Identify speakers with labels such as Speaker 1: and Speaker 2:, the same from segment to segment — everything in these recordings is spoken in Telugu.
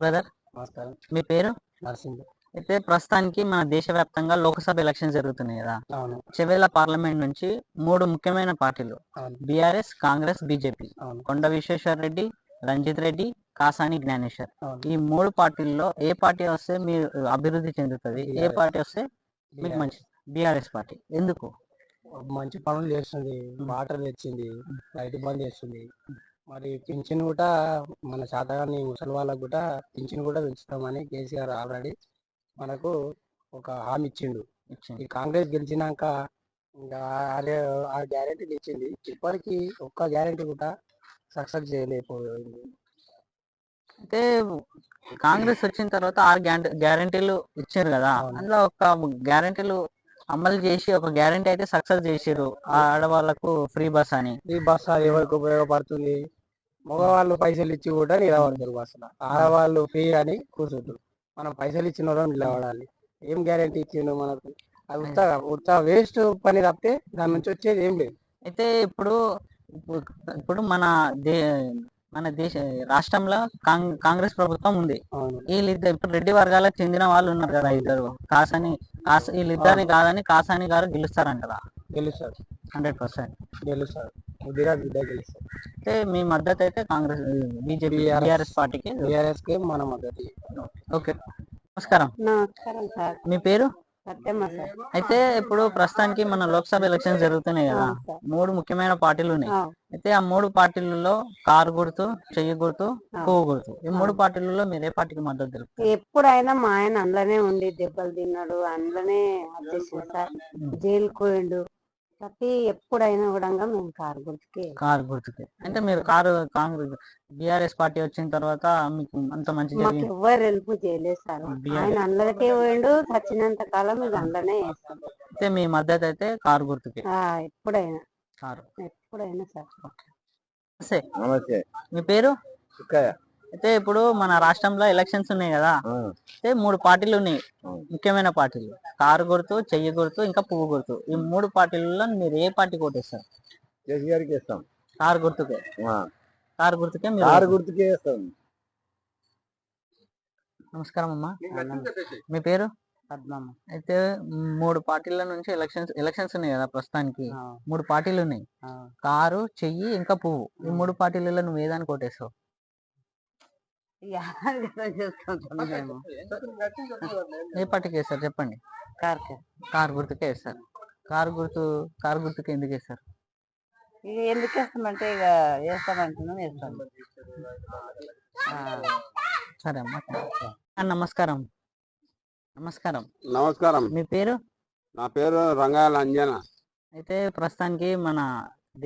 Speaker 1: బ్రదర్,
Speaker 2: నమస్కారం.
Speaker 1: మీ పేరు?
Speaker 2: నర్సింగ్.
Speaker 1: అయితే ప్రస్తుతానికి మన దేశవ్యాప్తంగా లోక్సభ ఎలక్షన్స్ జరుగుతున్నాయి కదా.
Speaker 2: అవును.
Speaker 1: చివరిల పార్లమెంట్ నుంచి 3 ముఖ్యమైన పార్టీలు
Speaker 2: అవును.
Speaker 1: BRS, Congress, BJP.
Speaker 2: అవును.
Speaker 1: కొండ విశ్వేశ్వర్ రెడ్డి, రంజిత్ రెడ్డి, కాసాని జ్ఞానేశ్వర్.
Speaker 2: అవును.
Speaker 1: ఈ 3 పార్టీల్లో ఏ పార్టీ వస్తే మీరు అభివృద్ధి చెందుతుంది, ఏ
Speaker 2: BRS.
Speaker 1: పార్టీ వస్తే మీకు మంచి? BRS party. ఎందుకు?
Speaker 2: మంచి పనులు చేస్తుంది, వాటర్ తెచ్చింది, రైతు బంద్ చేస్తుంది. మరి పింఛన్ కూడా మన శాతగాని ముసలి వాళ్ళకు కూడా పింఛన్ కూడా పెంచుతామని కేసీఆర్ ఆల్రెడీ మనకు ఒక హామీ ఇచ్చిండు.
Speaker 1: ఇచ్చింది.
Speaker 2: ఈ కాంగ్రెస్ గెలిచినాక ఇంకా ఆ గ్యారెంటీలు ఇచ్చింది. ఇప్పటికీ ఒక్క గ్యారెంటీ కూడా సక్సెస్ చేయలేకపోయింది.
Speaker 1: అయితే కాంగ్రెస్ వచ్చిన తర్వాత 6 గ్యారెంటీలు ఇచ్చారు కదా.
Speaker 2: అవును.
Speaker 1: అందులో ఒక గ్యారెంటీలు అమలు చేసి ఒక గ్యారెంటీ అయితే సక్సెస్ చేసారు. ఆడవాళ్లకు ఫ్రీ బస్ అని.
Speaker 2: ఈ బస్సు ఎవరికి ఉపయోగపడుతుంది? మగవాళ్ళు పైసలు ఇచ్చి కూడా నిలబడతారు బస్సులో, ఆడవాళ్ళు ఫ్రీ అని కూర్చుంటారు. మనం పైసలు ఇచ్చిన వాళ్ళం నిలబడాలి. ఏం గ్యారెంటీ ఇచ్చిండు మనకు? అది ఉత్త వేస్ట్ పని తప్పితే దాని నుంచి వచ్చేది ఏం లేదు.
Speaker 1: అయితే ఇప్పుడు ఇప్పుడు మన దేశ రాష్ట్రంలో కాంగ్రెస్ ప్రభుత్వం ఉంది.
Speaker 2: అవును.
Speaker 1: వీళ్ళిద్దరు ఇప్పుడు రెడ్డి వర్గాలకు చెందిన వాళ్ళు ఉన్నారు కదా, ఇద్దరు. వీళ్ళిద్దరిని కాదని కాసాని గారు గెలుస్తారంటారా?
Speaker 2: గెలుస్తారు,
Speaker 1: 100%.
Speaker 2: గెలుస్తారు. ముదిరాజ్ బిడ్డ గెలుస్తారు.
Speaker 1: అయితే మీ మద్దతు అయితే కాంగ్రెస్, బీజేపీ, బీఆర్ఎస్ పార్టీకి.
Speaker 2: బీఆర్ఎస్ కే మన మద్దతు.
Speaker 1: ఓకే, నమస్కారం.
Speaker 3: నమస్కారం సార్.
Speaker 1: మీ పేరు?
Speaker 3: సత్యమ్మ సార్.
Speaker 1: అయితే ఇప్పుడు ప్రస్తుతానికి మన లోక్సభ ఎలక్షన్స్ జరుగుతున్నాయి కదా. 3 ముఖ్యమైన పార్టీలు ఉన్నాయి. అయితే ఆ 3 పార్టీలలో కారు గుర్తు, చెయ్యి గుర్తు, పువ్వు గుర్తు, ఈ 3 పార్టీలలో మీరు ఏ పార్టీకి మద్దతు తెలుపుతారు?
Speaker 3: ఎప్పుడైనా మా ఆయన అందులోనే ఉండి దెబ్బలు తిన్నాడు, అందులోనే అధ్యక్షుడు సార్ జైలుకు పోయిండు. ప్రతి ఎప్పుడైనా కూడా మేము కారు గుర్తుకే.
Speaker 1: అంటే మీరు కాంగ్రెస్ బీఆర్ఎస్ పార్టీ వచ్చిన తర్వాత మీకు అంత మంచి
Speaker 3: మాకు ఎవరు హెల్ప్ చేయలేదు సార్. ఆయన అందులోకే పోయిండు, చచ్చినంత కాలం మీకు అందులోనే చేస్తాం.
Speaker 1: అయితే మీ మద్దతు అయితే కారు గుర్తుకే.
Speaker 3: ఎప్పుడైనా
Speaker 1: కారు.
Speaker 3: ఎప్పుడైనా సార్.
Speaker 1: నమస్తే. మీ పేరు? అయితే ఇప్పుడు మన రాష్ట్రంలో ఎలక్షన్స్ ఉన్నాయి కదా. అయితే 3 పార్టీలు ఉన్నాయి, ముఖ్యమైన పార్టీలు. కారు గుర్తు, చెయ్యి గుర్తు, ఇంకా పువ్వు గుర్తు. ఈ 3 పార్టీలలో మీరు ఏ పార్టీ ఓటేస్తారు?
Speaker 2: కేసీఆర్కి ఇస్తాం.
Speaker 1: కారు గుర్తుకే. కారు గుర్తుకే.
Speaker 2: కారు గుర్తుకే ఇస్తాం.
Speaker 1: నమస్కారం అమ్మా. మీ పేరు?
Speaker 3: పద్మమ్మ.
Speaker 1: అయితే 3 పార్టీల నుంచి ఎలక్షన్స్ ఉన్నాయి కదా ప్రస్తుతానికి. 3 పార్టీలు ఉన్నాయి, కారు, చెయ్యి, ఇంకా పువ్వు. ఈ 3 పార్టీలలో నువ్వు ఏదానికి ఓటేస్తావు? ఏ పార్టీకి వేస్తారు చెప్పండి? కారు గుర్తుకే వేస్తారు. కారు గుర్తుకే ఎందుకు వేస్తారు?
Speaker 3: ఎందుకు వేస్తామంటే ఇక వేస్తామంటున్నాం, వేస్తాం.
Speaker 1: సరే అమ్మా. నమస్కారం. నమస్కారం.
Speaker 2: నమస్కారం.
Speaker 1: మీ పేరు?
Speaker 2: నా పేరు రంగాల అంజన.
Speaker 1: అయితే ప్రస్తుతానికి మన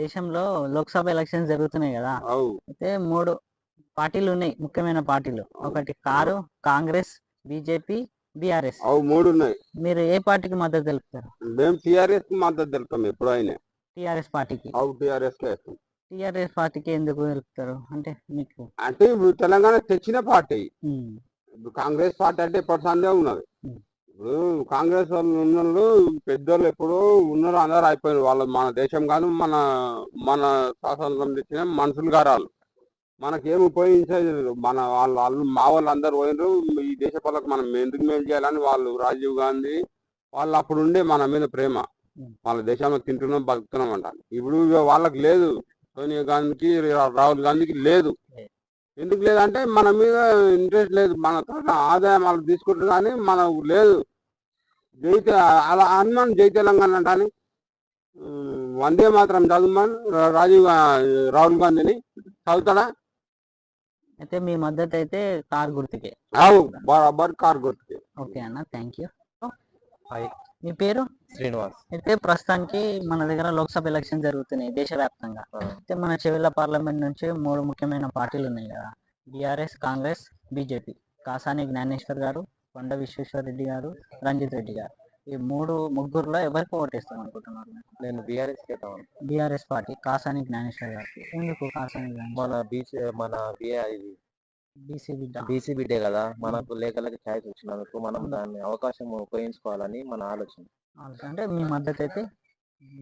Speaker 1: దేశంలో లోక్సభ ఎలక్షన్స్ జరుగుతున్నాయి కదా. అయితే 3 పార్టీలు ఉన్నాయి, ముఖ్యమైన పార్టీలు. ఒకటి కారు, కాంగ్రెస్, బీజేపీ, బీఆర్ఎస్.
Speaker 2: 3 ఉన్నాయి.
Speaker 1: మీరు ఏ పార్టీకి మద్దతు తెలుపుతారు?
Speaker 2: మేము టీఆర్ఎస్ కి మద్దతు తెలుపుతాం. ఎప్పుడైనా
Speaker 1: టీఆర్ఎస్ పార్టీకి.
Speaker 2: టీఆర్ఎస్
Speaker 1: పార్టీకి ఎందుకు తెలుపుతారు అంటే మీకు?
Speaker 2: అంటే ఇప్పుడు తెలంగాణ తెచ్చిన పార్టీ. ఇప్పుడు కాంగ్రెస్ పార్టీ అంటే ఎప్పటి సందే ఉన్నది. ఇప్పుడు కాంగ్రెస్ వాళ్ళు ఉన్న పెద్దోళ్ళు ఎప్పుడో ఉన్నారు, అందరూ అయిపోయినారు. వాళ్ళు మన దేశం కాదు, మన స్వాతంత్రం తెచ్చిన మనుషులు గారాలు. మనకేం ఉపయోగించేది మన వాళ్ళు మా వాళ్ళు అందరు పోయినరు. ఈ దేశ పాలకు మనం ఎందుకు మేలు చేయాలని వాళ్ళు రాజీవ్ గాంధీ వాళ్ళు అప్పుడు ఉండే మన మీద ప్రేమ. వాళ్ళ దేశంలో తింటున్నాం, బతుకుతున్నాం అంటారు. ఇప్పుడు వాళ్ళకి లేదు. సోనియా గాంధీకి, రాహుల్ గాంధీకి లేదు. ఎందుకు లేదంటే మన మీద ఇంట్రెస్ట్ లేదు. మన ఆదాయం వాళ్ళు తీసుకుంటారు కానీ మనకు లేదు. అలా అనుమానం జై తెలంగాణ అంటాని వందే మాత్రం చదువుమని రాహుల్ గాంధీని చదువుతాడా?
Speaker 1: అయితే మీ మద్దతు అయితే కారు గుర్తుకే.
Speaker 2: బరాబర్ కారు గుర్తుకే.
Speaker 1: ఓకే అన్న, థ్యాంక్ యూ. మీ పేరు?
Speaker 2: శ్రీనివాస్.
Speaker 1: అయితే ప్రస్తుతానికి మన దగ్గర లోక్సభ ఎలక్షన్ జరుగుతున్నాయి దేశవ్యాప్తంగా. అయితే మన చివరిల పార్లమెంట్ నుంచి 3 ముఖ్యమైన పార్టీలు ఉన్నాయి కదా. BRS, Congress, BJP. కాసాని జ్ఞానేశ్వర్ గారు, కొండ విశ్వేశ్వర్ రెడ్డి గారు, రంజిత్ రెడ్డి గారు. ఈ ముగ్గురులో ఎవరికి ఓటేస్తాం అనుకుంటున్నారు?
Speaker 2: నేను
Speaker 1: బీఆర్ఎస్ పార్టీ, కాసాని జ్ఞానేశ్వర్ గారికి. ఎందుకు కాసాని?
Speaker 2: మన
Speaker 1: బీసీ
Speaker 2: బిడ్డే కదా, మనకు లేఖలకి ఛాయిస్ వచ్చినందుకు మనం దాన్ని అవకాశం ఉపయోగించుకోవాలని మన ఆలోచన.
Speaker 1: అంటే మీ మద్దతు అయితే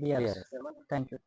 Speaker 1: బీఆర్ఎస్. Thank you.